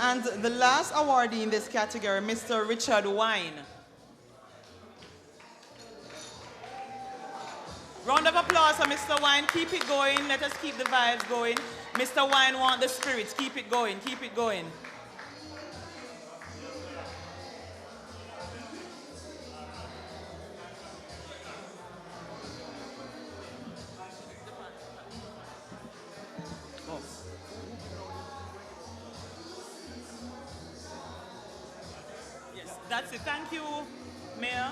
And the last awardee in this category, Mr. Richard Wine. Round of applause for Mr. Wine. Keep it going. Let us keep the vibes going. Mr. Wine want the spirits. Keep it going. Keep it going. Yes, that's it. Thank you, Mayor.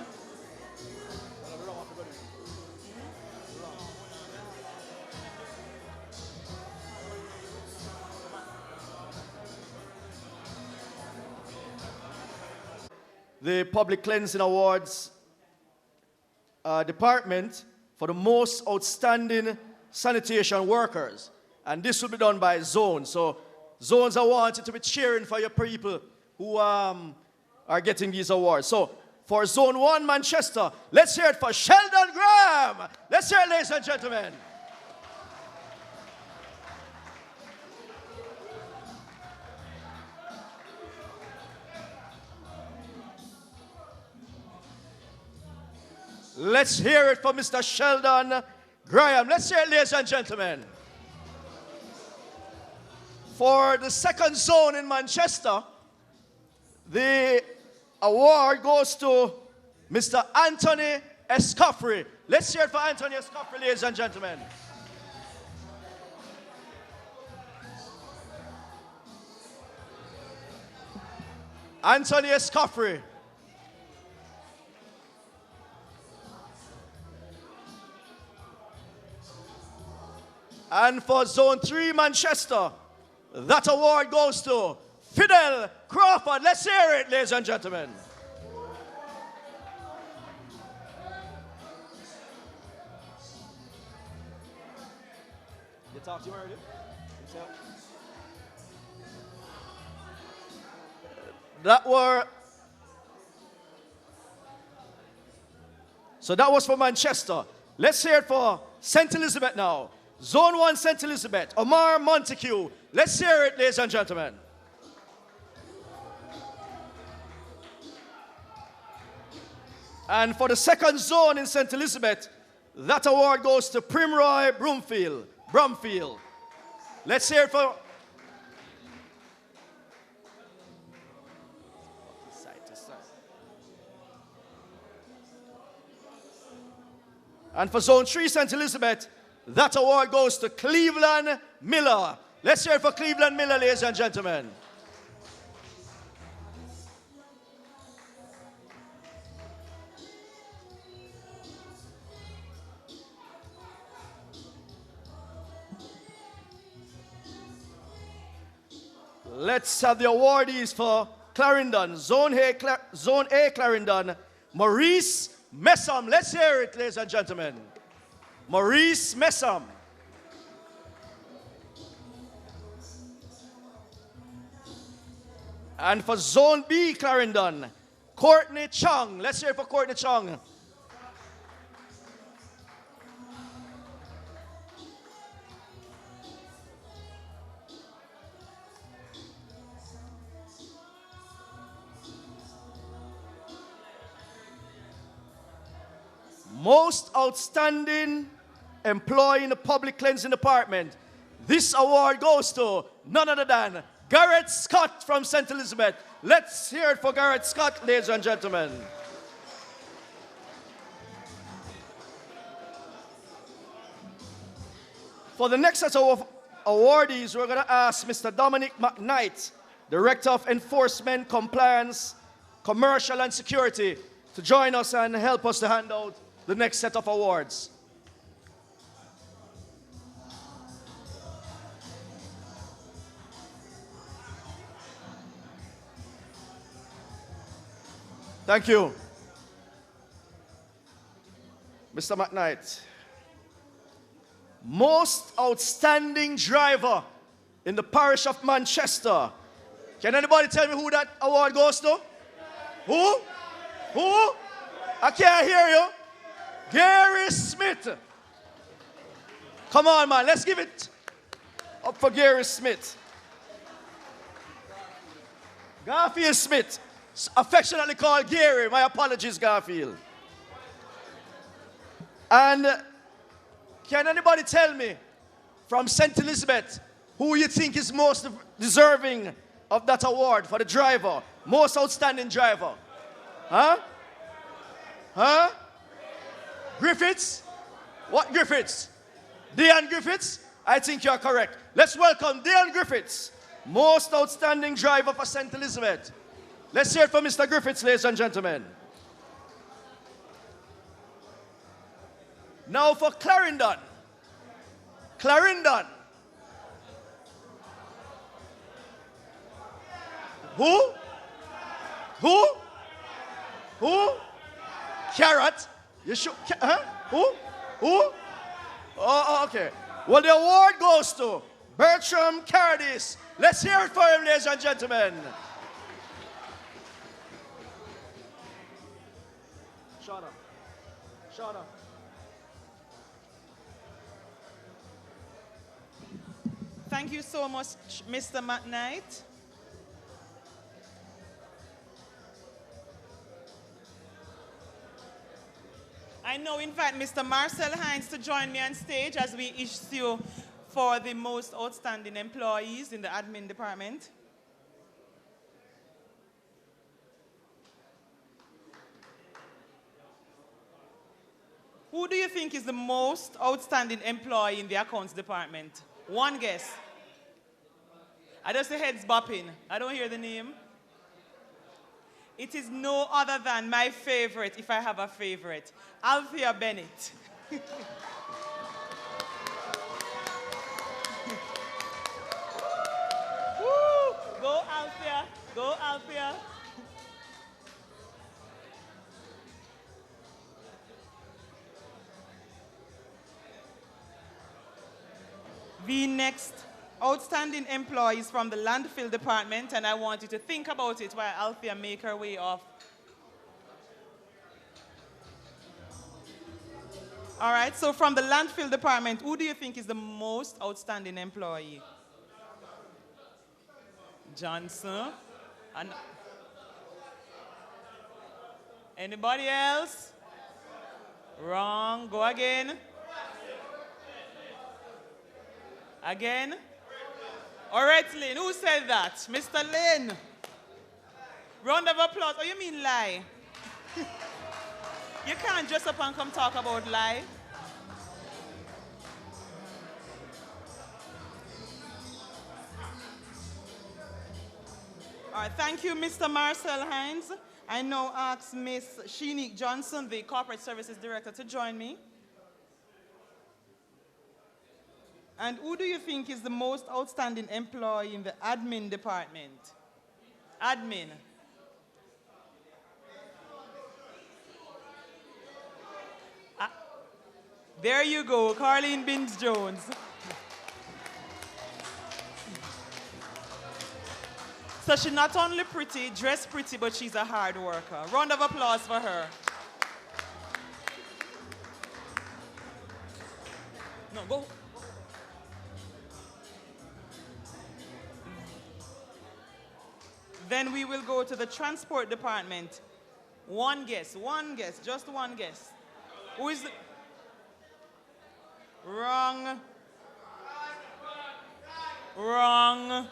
The Public Cleansing Awards department for the most outstanding sanitation workers. And this will be done by zones. So zones are wanted to be cheering for your people who are getting these awards. So for Zone 1, Manchester, let's hear it for Sheldon Graham. Let's hear it, ladies and gentlemen. Let's hear it for Mr. Sheldon Graham. Let's hear it, ladies and gentlemen. For the second zone in Manchester, the award goes to Mr. Anthony Escoffrey. Let's hear it for Anthony Escoffrey, ladies and gentlemen. Anthony Escoffrey. And for Zone 3, Manchester, that award goes to Fidel Crawford. Let's hear it, ladies and gentlemen. You talked to him already? So that was for Manchester. Let's hear it for St. Elizabeth now. Zone 1, St. Elizabeth, Omar Montague. Let's hear it, ladies and gentlemen. And for the second zone in St. Elizabeth, that award goes to Primroy Brumfield. Let's hear it for... And for Zone 3, St. Elizabeth, that award goes to Cleveland Miller. Let's hear it for Cleveland Miller, ladies and gentlemen. Let's have the awardees for Clarendon, Zone A Clarendon, Maurice Messam. Let's hear it, ladies and gentlemen. Maurice Messam. And for Zone B, Clarendon, Courtney Chung. Let's hear it for Courtney Chung. Most outstanding employee in the public cleansing department. This award goes to none other than Garrett Scott from St. Elizabeth. Let's hear it for Garrett Scott, ladies and gentlemen. For the next set of awardees, we're going to ask Mr. Dominic McKnight, Director of Enforcement, Compliance, Commercial and Security, to join us and help us to hand out the next set of awards. Thank you. Mr. McKnight. Most outstanding driver in the parish of Manchester. Can anybody tell me who that award goes to? Who? Who? I can't hear you. Gary Smith. Come on, man. Let's give it up for Gary Smith. Garfield Smith, affectionately called Gary. My apologies, Garfield. And can anybody tell me from St. Elizabeth who you think is most deserving of that award for the driver? Most outstanding driver? Huh? Huh? Griffiths? What Griffiths? Deon Griffiths? I think you're correct. Let's welcome Deon Griffiths, most outstanding driver for St. Elizabeth. Let's hear it for Mr. Griffiths, ladies and gentlemen. Now for Clarendon. Clarendon. Who? Who? Who? Carrot. You should, huh? Who? Who? Oh, okay. Well, the award goes to Bertram Caradis. Let's hear it for him, ladies and gentlemen. Shut up. Shut up. Thank you so much, Mr. McKnight. I now invite Mr. Marcel Hines to join me on stage as we issue for the most outstanding employees in the admin department. Who do you think is the most outstanding employee in the accounts department? One guess. I just say heads bopping. I don't hear the name. It is no other than my favorite, if I have a favorite, Althea Bennett. Woo! Go Althea, go Althea. The next outstanding employees from the landfill department, and I want you to think about it while Althea make her way off. All right, so from the landfill department, who do you think is the most outstanding employee? Johnson. And anybody else? Wrong. Go again. Again? All right, Lynn. Who said that? Mr. Lynn. Round of applause. Oh, you mean lie? You can't dress up and come talk about lie. All right, thank you, Mr. Marcel Hines. I now ask Miss Shenique Johnson, the Corporate Services Director, to join me. And who do you think is the most outstanding employee in the admin department? Admin. There you go, Carleen Binns-Jones. So she's not only pretty, dressed pretty, but she's a hard worker. Round of applause for her. No, go. Then we will go to the transport department. One guess, just one guess. Who is the... Wrong. Wrong.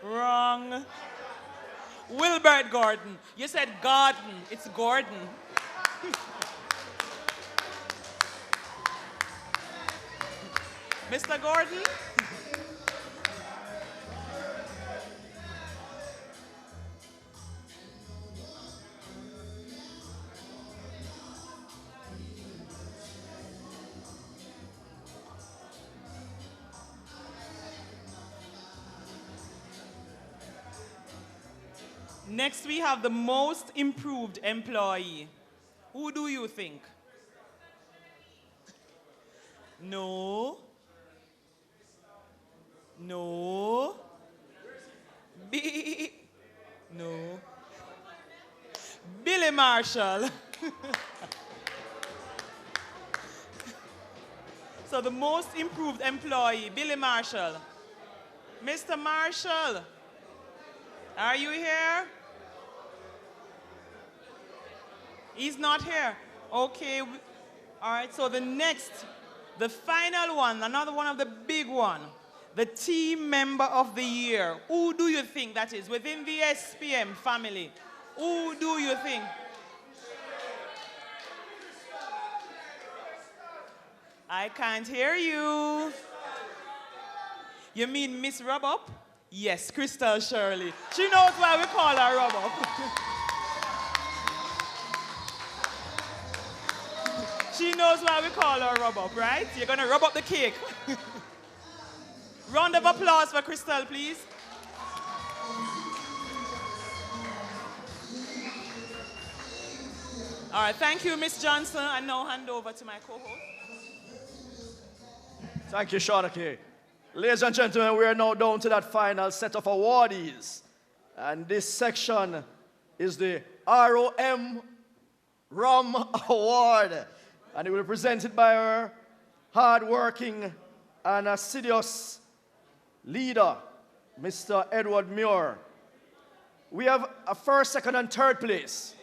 Wrong. Wilbert Gordon. You said Gordon. It's Gordon. Mr. Gordon? Next, we have the most improved employee. Who do you think? No. No. No. Billy Marshall. So the most improved employee, Billy Marshall. Mr. Marshall. Are you here? He's not here. Okay. All right, so the final one, another one of the big one, the team member of the year. Who do you think that is within the SPM family? Who do you think? I can't hear you. You mean Miss Rub Up? Yes, Crystal Shirley. She knows why we call her Rub Up. She knows why we call her Rub Up, right? You're gonna rub up the cake. Round of applause for Crystal, please. All right, thank you, Miss Johnson. I now hand over to my co-host. Thank you, Shawnee. Ladies and gentlemen, we are now down to that final set of awardees. And this section is the ROM Award. And it will be presented by our hard-working and assiduous leader, Mr. Edward Muir. We have a first, second, and third place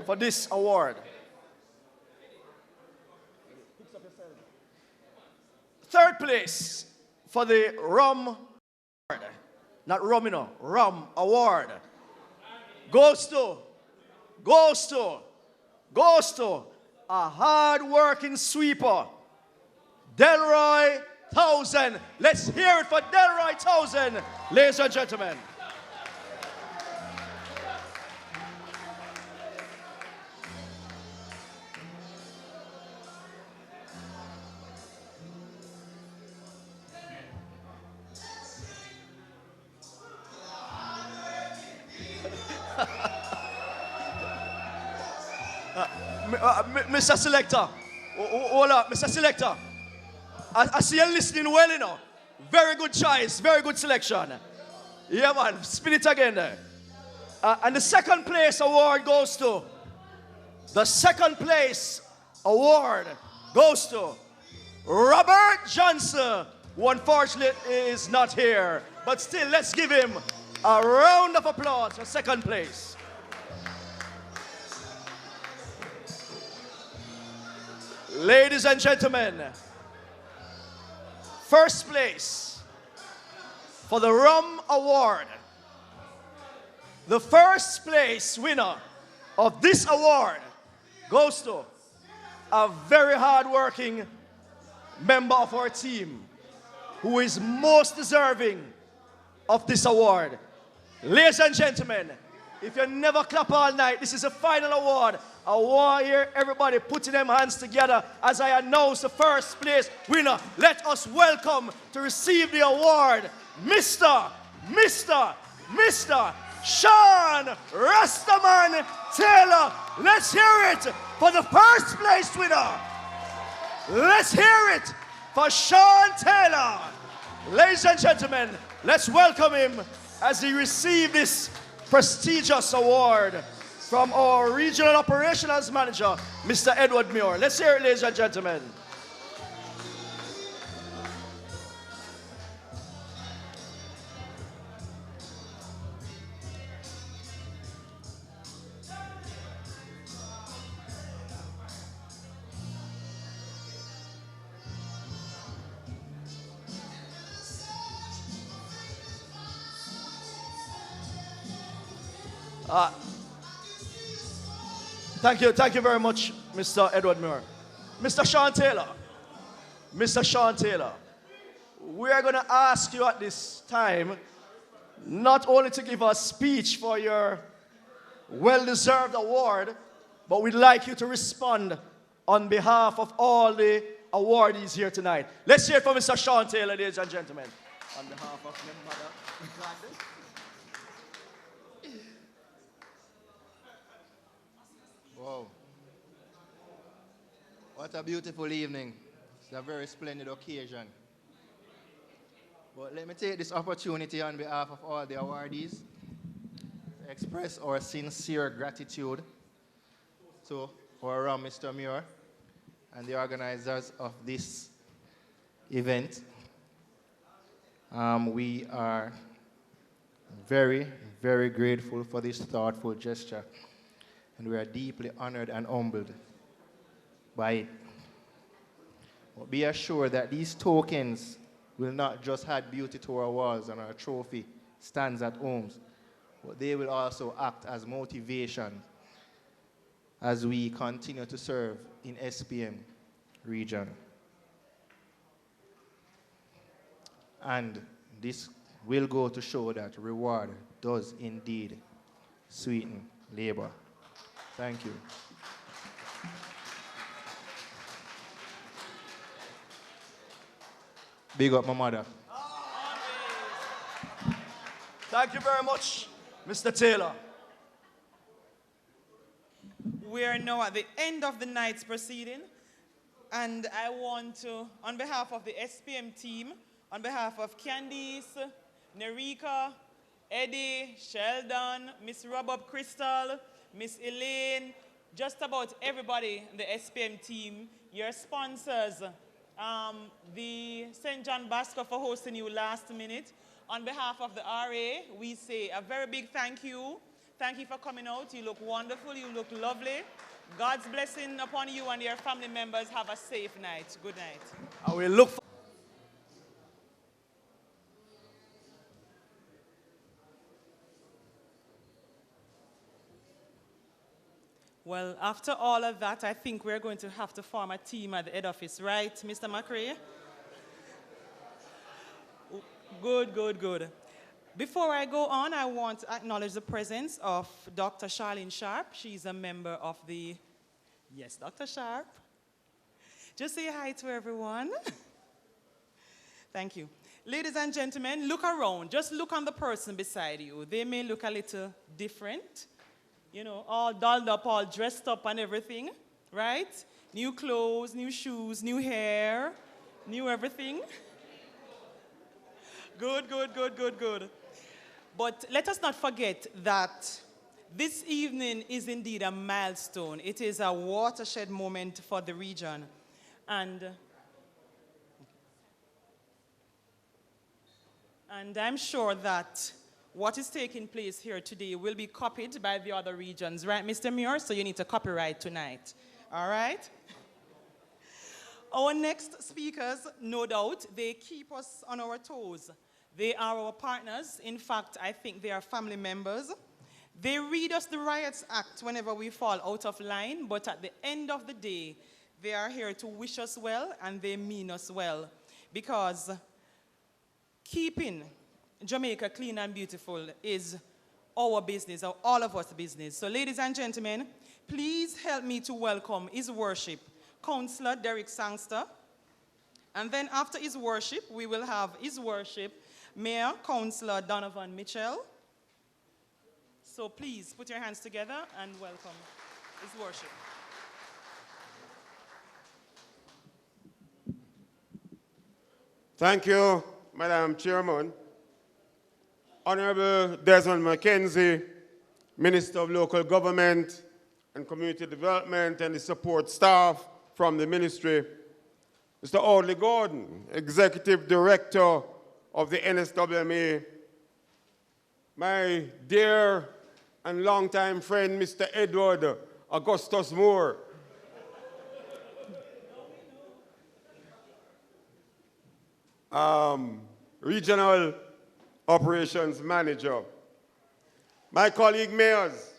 for this award. Third place for the RUM Award, not Rumino, RUM Award, goes to a hard-working sweeper, Delroy Townsend. Let's hear it for Delroy Townsend, ladies and gentlemen. Mr. Selector, hold up, Mr. Selector. I see you listening well, you know. Very good choice, very good selection. Yeah, man, spin it again there. And the second place award goes to, Robert Johnson, who unfortunately is not here. But still, let's give him a round of applause for second place. Ladies and gentlemen, first place for the RUM Award. The first place winner of this award goes to a very hard-working member of our team who is most deserving of this award. Ladies and gentlemen, if you never clap all night, this is a final award. I want to hear everybody putting them hands together as I announce the first place winner. Let us welcome to receive the award, Mr. Sean Rastaman Taylor. Let's hear it for the first place winner. Let's hear it for Sean Taylor. Ladies and gentlemen, let's welcome him as he receives this prestigious award from our Regional Operations Manager, Mr. Edward Muir. Let's hear it, ladies and gentlemen. Thank you very much, Mr. Edward Muir. Mr. Sean Taylor, we are going to ask you at this time not only to give a speech for your well-deserved award, but we'd like you to respond on behalf of all the awardees here tonight. Let's hear it for Mr. Sean Taylor, ladies and gentlemen. On behalf of your mother, Gladys. Wow. What a beautiful evening. It's a very splendid occasion. But let me take this opportunity on behalf of all the awardees to express our sincere gratitude to our Mr. Muir and the organizers of this event. We are very, very grateful for this thoughtful gesture, and we are deeply honored and humbled by it. But be assured that these tokens will not just add beauty to our walls and our trophy stands at homes, but they will also act as motivation as we continue to serve in SPM region. And this will go to show that reward does indeed sweeten labor. Thank you. Big up my mother. Thank you very much, Mr. Taylor. We are now at the end of the night's proceeding, and I want to, on behalf of the SPM team, on behalf of Candice, Nerika, Eddie, Sheldon, Miss Robert Crystal, Miss Elaine, just about everybody in the SPM team, your sponsors, the St. John Basco for hosting you last minute. On behalf of the RA, we say a very big thank you. Thank you for coming out. You look wonderful. You look lovely. God's blessing upon you and your family members. Have a safe night. Good night. I will look for Well, after all of that, I think we're going to have to form a team at the head office, right, Mr. McRae? Good, good, good. Before I go on, I want to acknowledge the presence of Dr. Charlene Sharp. She's a member of the... Yes, Dr. Sharp. Just say hi to everyone. Thank you. Ladies and gentlemen, look around. Just look on the person beside you. They may look a little different. You know, all dolled up, all dressed up and everything, right? New clothes, new shoes, new hair, new everything. Good, good, good, good, good. But let us not forget that this evening is indeed a milestone. It is a watershed moment for the region. And I'm sure that what is taking place here today will be copied by the other regions, right, Mr. Muir? So you need to copyright tonight, all right? Our next speakers, no doubt, they keep us on our toes. They are our partners. In fact, I think they are family members. They read us the Riots Act whenever we fall out of line, but at the end of the day, they are here to wish us well, and they mean us well, because keeping Jamaica clean and beautiful is our business, or all of us business. So ladies and gentlemen, please help me to welcome His Worship, Councillor Derek Sangster. And then after His Worship, we will have His Worship, Mayor Councillor Donovan Mitchell. So please put your hands together and welcome His Worship. Thank you, Madam Chairman. Honorable Desmond McKenzie, Minister of Local Government and Community Development, and the support staff from the ministry. Mr. Audley Gordon, Executive Director of the NSWMA. My dear and longtime friend, Mr. Edward Augustus Moore. Regional Operations Manager. My colleague mayors,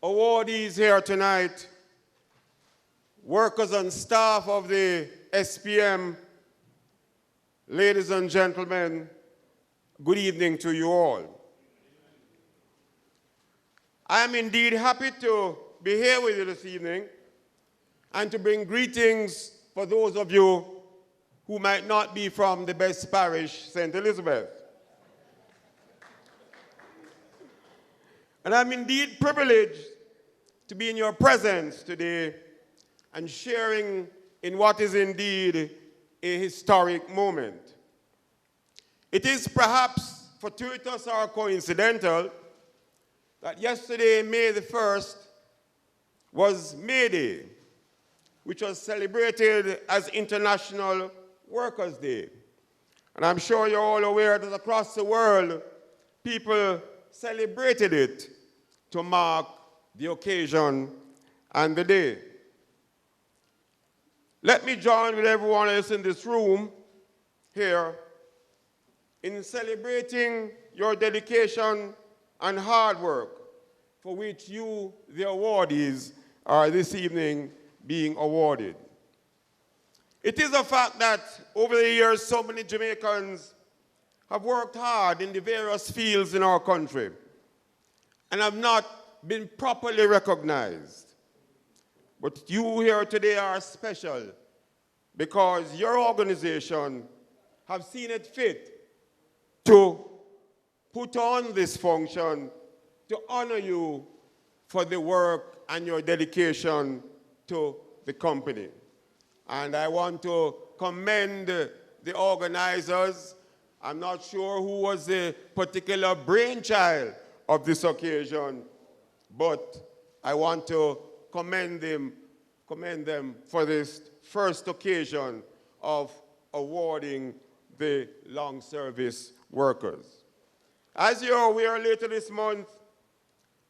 awardees here tonight, workers and staff of the SPM, ladies and gentlemen, good evening to you all. I am indeed happy to be here with you this evening and to bring greetings for those of you who might not be from the best parish, St. Elizabeth. And I'm indeed privileged to be in your presence today and sharing in what is indeed a historic moment. It is perhaps fortuitous or coincidental that yesterday, May the 1st, was May Day, which was celebrated as International Workers' Day. And I'm sure you're all aware that across the world, people celebrated it to mark the occasion and the day. Let me join with everyone else in this room here in celebrating your dedication and hard work for which you, the awardees, are this evening being awarded. It is a fact that over the years, so many Jamaicans have worked hard in the various fields in our country and have not been properly recognized. But you here today are special because your organization have seen it fit to put on this function to honor you for the work and your dedication to the company. And I want to commend the organizers. I'm not sure who was the particular brainchild of this occasion, but I want to commend them for this first occasion of awarding the long service workers. As you're aware, later this month,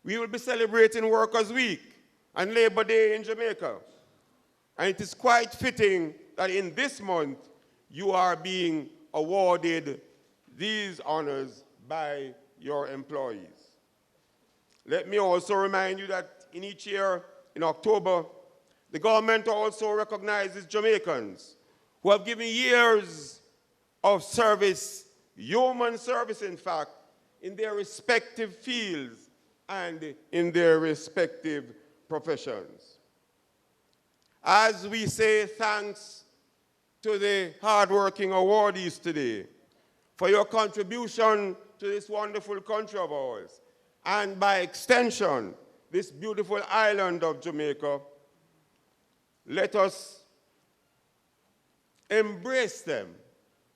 we will be celebrating Workers' Week and Labor Day in Jamaica. And it is quite fitting that in this month, you are being awarded these honors by your employees. Let me also remind you that in each year, in October, the government also recognizes Jamaicans who have given years of service, human service in fact, in their respective fields and in their respective professions. As we say thanks to the hardworking awardees today for your contribution to this wonderful country of ours, and by extension, this beautiful island of Jamaica, let us embrace them.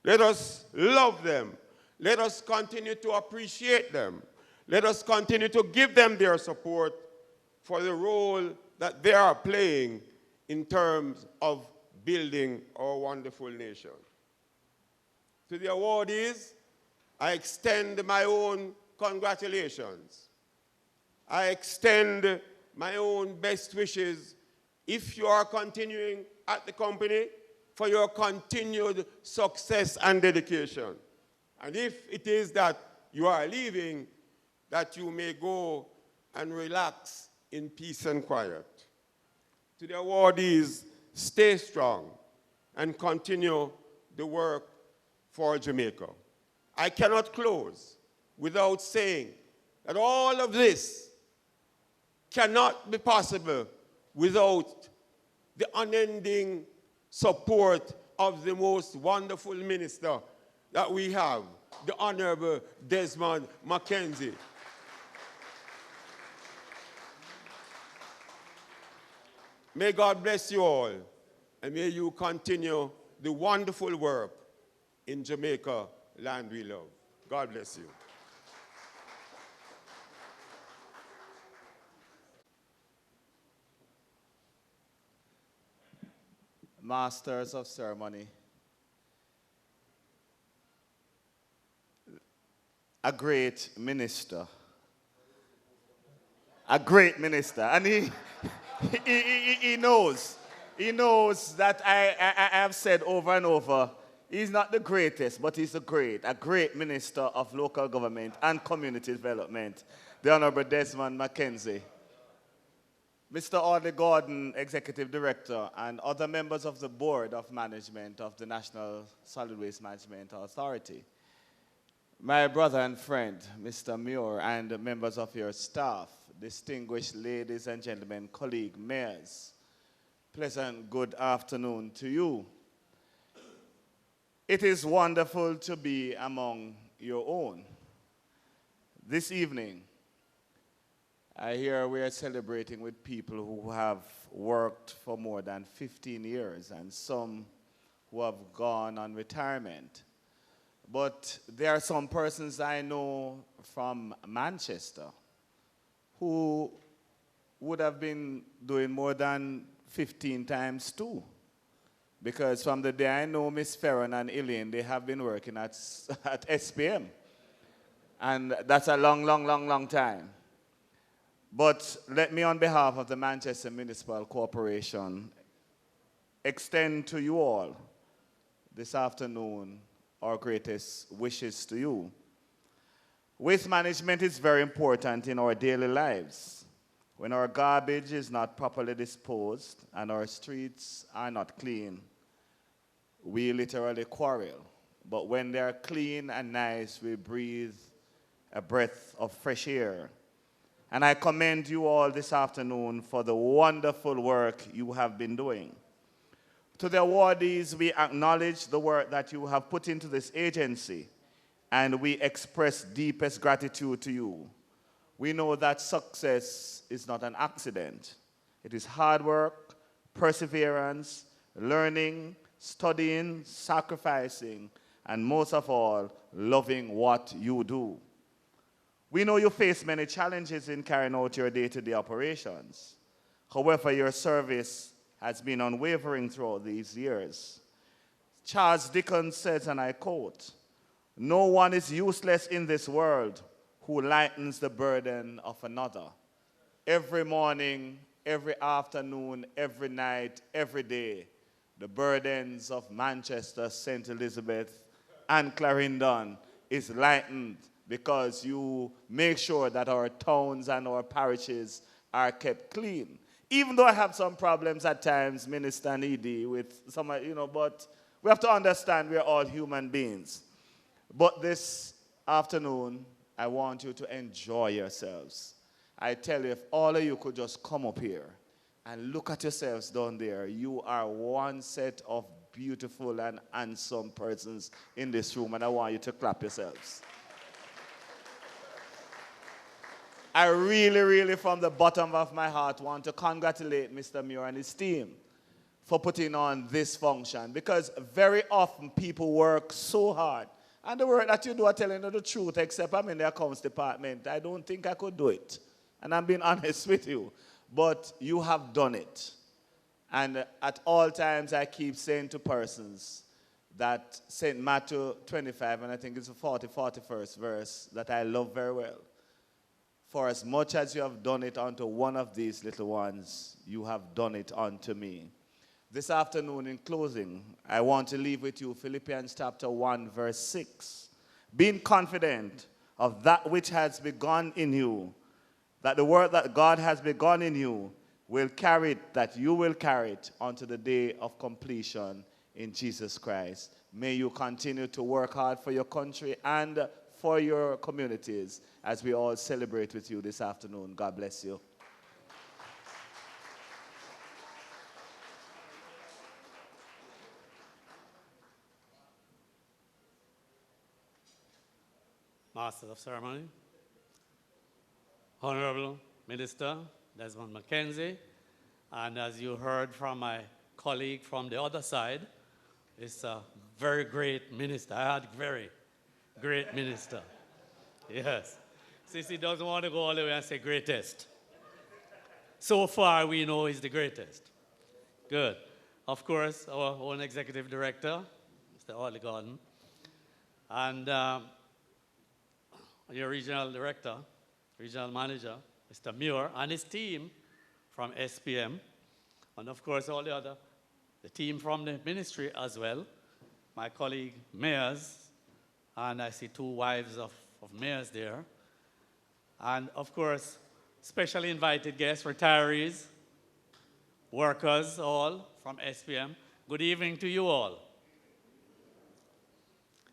Let us love them. Let us continue to appreciate them. Let us continue to give them their support for the role that they are playing in terms of building our wonderful nation. To the awardees, I extend my own congratulations. I extend my own best wishes if you are continuing at the company for your continued success and dedication. And if it is that you are leaving, that you may go and relax in peace and quiet. To the awardees, stay strong and continue the work for Jamaica. I cannot close without saying that all of this cannot be possible without the unending support of the most wonderful minister that we have, the Honorable Desmond Mackenzie. May God bless you all, and may you continue the wonderful work in Jamaica, land we love. God bless you. Masters of ceremony, a great minister, and he knows that I have said over and over, he's not the greatest, but he's a great minister of local government and community development, the Honorable Desmond Mackenzie. Mr. Audley Gordon, Executive Director, and other members of the Board of Management of the National Solid Waste Management Authority. My brother and friend, Mr. Muir, and members of your staff, distinguished ladies and gentlemen, colleague mayors, pleasant good afternoon to you. It is wonderful to be among your own. This evening, I hear we are celebrating with people who have worked for more than 15 years and some who have gone on retirement. But there are some persons I know from Manchester who would have been doing more than 15 times too. Because from the day I know Miss Ferron and Elaine, they have been working at SPM. And that's a long, long, long, long time. But let me, on behalf of the Manchester Municipal Corporation, extend to you all this afternoon our greatest wishes to you. Waste management is very important in our daily lives. When our garbage is not properly disposed and our streets are not clean, we literally quarrel. But when they're clean and nice, we breathe a breath of fresh air. And I commend you all this afternoon for the wonderful work you have been doing. To the awardees, we acknowledge the work that you have put into this agency, and we express deepest gratitude to you. We know that success is not an accident. It is hard work, perseverance, learning, studying, sacrificing, and most of all, loving what you do. We know you face many challenges in carrying out your day-to-day operations. However, your service has been unwavering throughout these years. Charles Dickens says, and I quote, "No one is useless in this world who lightens the burden of another." Every morning, every afternoon, every night, every day, the burdens of Manchester, St. Elizabeth, and Clarendon is lightened because you make sure that our towns and our parishes are kept clean. Even though I have some problems at times, Minister and ED, with some, but we have to understand we're all human beings. But this afternoon, I want you to enjoy yourselves. I tell you, if all of you could just come up here and look at yourselves down there, you are one set of beautiful and handsome persons in this room, and I want you to clap yourselves. I really, really, from the bottom of my heart, want to congratulate Mr. Muir and his team for putting on this function, because very often people work so hard. And the work that you do are telling you the truth, except I'm in the accounts department. I don't think I could do it. And I'm being honest with you. But you have done it. And at all times, I keep saying to persons that St. Matthew 25, and I think it's the 41st verse, that I love very well. For as much as you have done it unto one of these little ones, you have done it unto me. This afternoon, in closing, I want to leave with you Philippians chapter 1, verse 6. Being confident of that which has begun in you, that the work that God has begun in you will carry it, that you will carry it unto the day of completion in Jesus Christ. May you continue to work hard for your country and for your communities as we all celebrate with you this afternoon. God bless you. Master of Ceremony, Honorable Minister Desmond Mackenzie, and as you heard from my colleague from the other side, it's a very great minister. I had very great minister. Yes. Sissy doesn't want to go all the way and say greatest. So far, we know he's the greatest. Good. Of course, our own executive director, Mr. Audley Gordon, and your regional director, regional manager, Mr. Muir, and his team from SPM, and of course all the team from the ministry as well, my colleague mayors, and I see two wives of mayors there, and of course, specially invited guests, retirees, workers, all from SPM. Good evening to you all.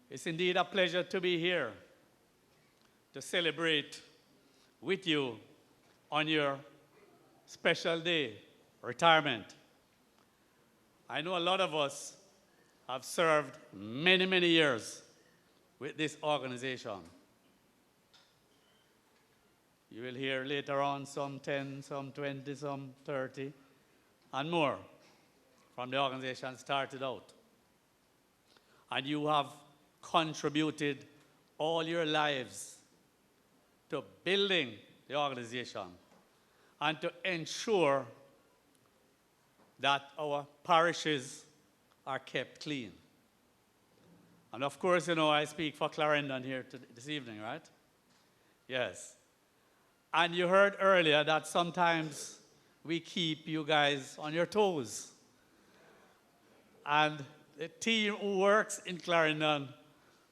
It's indeed a pleasure to be here to celebrate with you on your special day, retirement. I know a lot of us have served many, many years with this organization. You will hear later on some 10, some 20, some 30, and more from the organization started out. And you have contributed all your lives to building the organization and to ensure that our parishes are kept clean. And of course, I speak for Clarendon here this evening, right? Yes. And you heard earlier that sometimes we keep you guys on your toes. And the team who works in Clarendon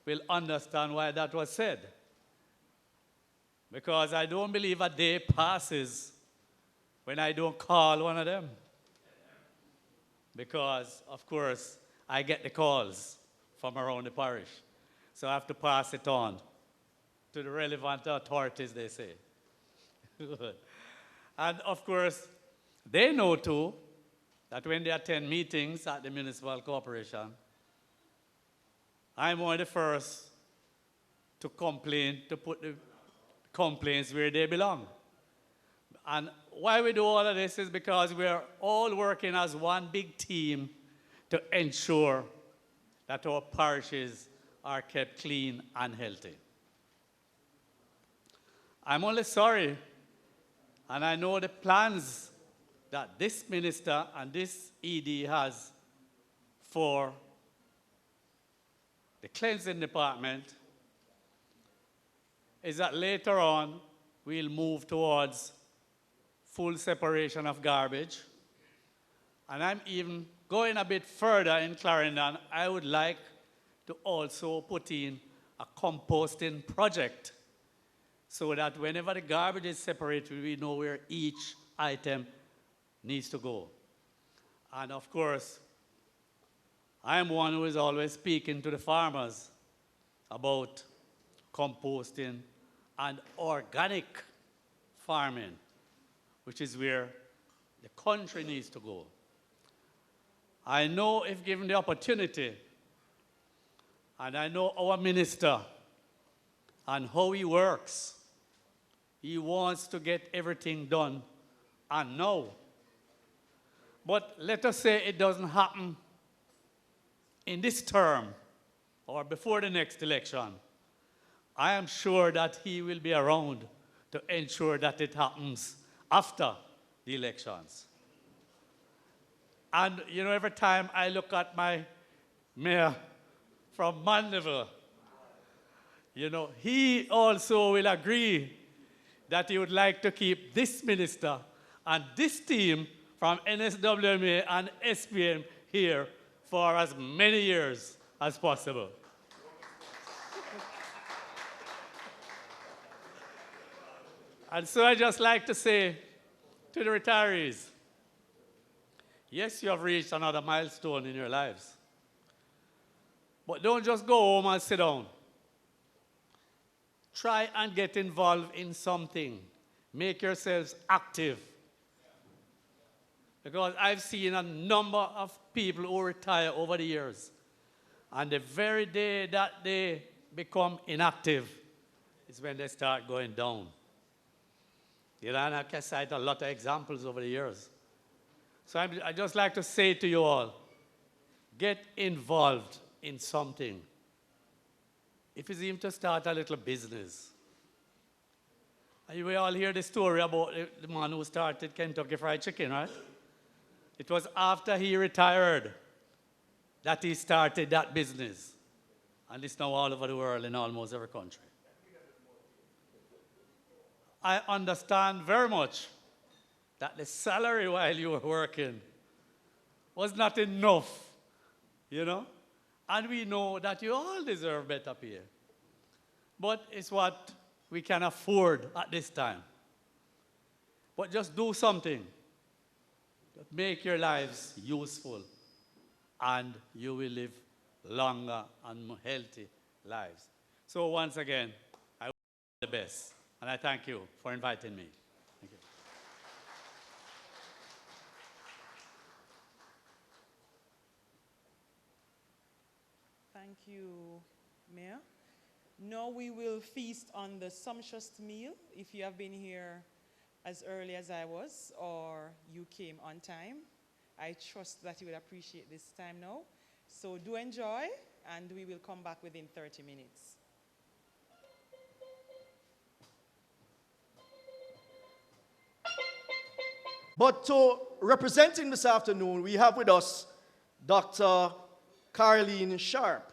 will understand why that was said. Because I don't believe a day passes when I don't call one of them. Because, of course, I get the calls from around the parish. So I have to pass it on to the relevant authorities, they say. And, of course, they know, too, that when they attend meetings at the municipal corporation, I'm one of the first to complain, to put the complaints where they belong. And why we do all of this is because we're all working as one big team to ensure that our parishes are kept clean and healthy. I'm only sorry, and I know the plans that this minister and this ED has for the cleansing department is that later on we'll move towards full separation of garbage. And I'm even going a bit further in Clarendon. I would like to also put in a composting project so that whenever the garbage is separated, we know where each item needs to go. And of course, I'm one who is always speaking to the farmers about composting and organic farming, which is where the country needs to go. I know if given the opportunity, and I know our minister and how he works, he wants to get everything done and now. But let us say it doesn't happen in this term or before the next election. I am sure that he will be around to ensure that it happens after the elections. And, you know, every time I look at my mayor from Mandeville, you know, he also will agree that he would like to keep this minister and this team from NSWMA and SPM here for as many years as possible. And so I just like to say to the retirees, yes, you have reached another milestone in your lives. But don't just go home and sit down. Try and get involved in something. Make yourselves active. Because I've seen a number of people who retire over the years. And the very day that they become inactive is when they start going down. You know, and I can cite a lot of examples over the years. So I just like to say to you all, get involved in something. If it's even to start a little business. And you will all hear the story about the man who started Kentucky Fried Chicken, right? It was after he retired that he started that business. And it's now all over the world in almost every country. I understand very much that the salary while you were working was not enough, you know? And we know that you all deserve better pay. But it's what we can afford at this time. But just do something that make your lives useful, and you will live longer and more healthy lives. So once again, I wish you the best. And I thank you for inviting me. Thank you. Thank you, Mayor. Now we will feast on the sumptuous meal. If you have been here as early as I was, or you came on time, I trust that you will appreciate this time now. So do enjoy, and we will come back within 30 minutes. But to representing this afternoon, we have with us Dr. Caroline Sharp,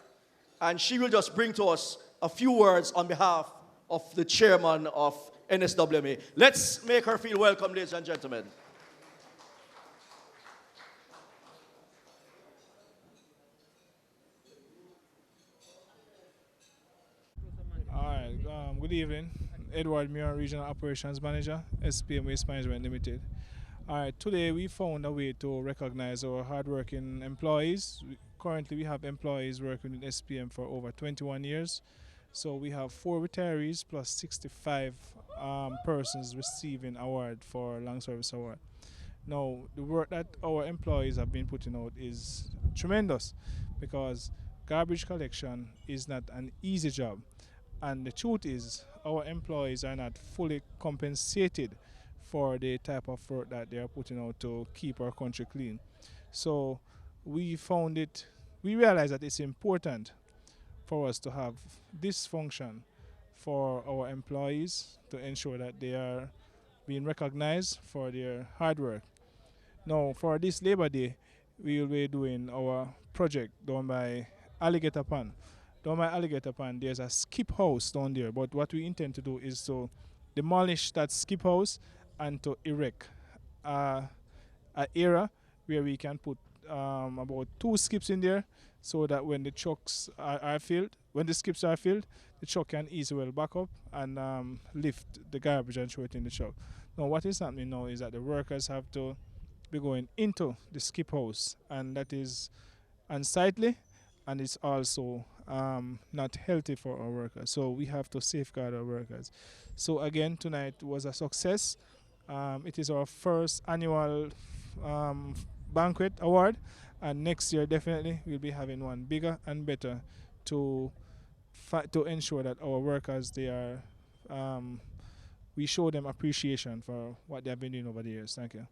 and she will just bring to us a few words on behalf of the chairman of NSWMA. Let's make her feel welcome, ladies and gentlemen. All right, good evening. Edward Muir, Regional Operations Manager, SPM Waste Management Limited. All right, today we found a way to recognize our hardworking employees. Currently, we have employees working in SPM for over 21 years. So we have 4 retirees plus 65 persons receiving award for long service award. Now, the work that our employees have been putting out is tremendous because garbage collection is not an easy job. And the truth is, our employees are not fully compensated for the type of work that they are putting out to keep our country clean. So we realized that it's important for us to have this function for our employees to ensure that they are being recognized for their hard work. Now, for this Labor Day, we will be doing our project down by Alligator Pond. Down by Alligator Pond, there's a skip house down there, but what we intend to do is to demolish that skip house and to erect an area where we can put about 2 skips in there so that when the trucks are filled, when the skips are filled, the truck can easily well back up and lift the garbage and throw it in the truck. Now, what is happening now is that the workers have to be going into the skip house, and that is unsightly, and it's also not healthy for our workers. So we have to safeguard our workers. So again, tonight was a success. It is our first annual banquet award, and next year definitely we'll be having one bigger and better to ensure that our workers, we show them appreciation for what they have been doing over the years. Thank you.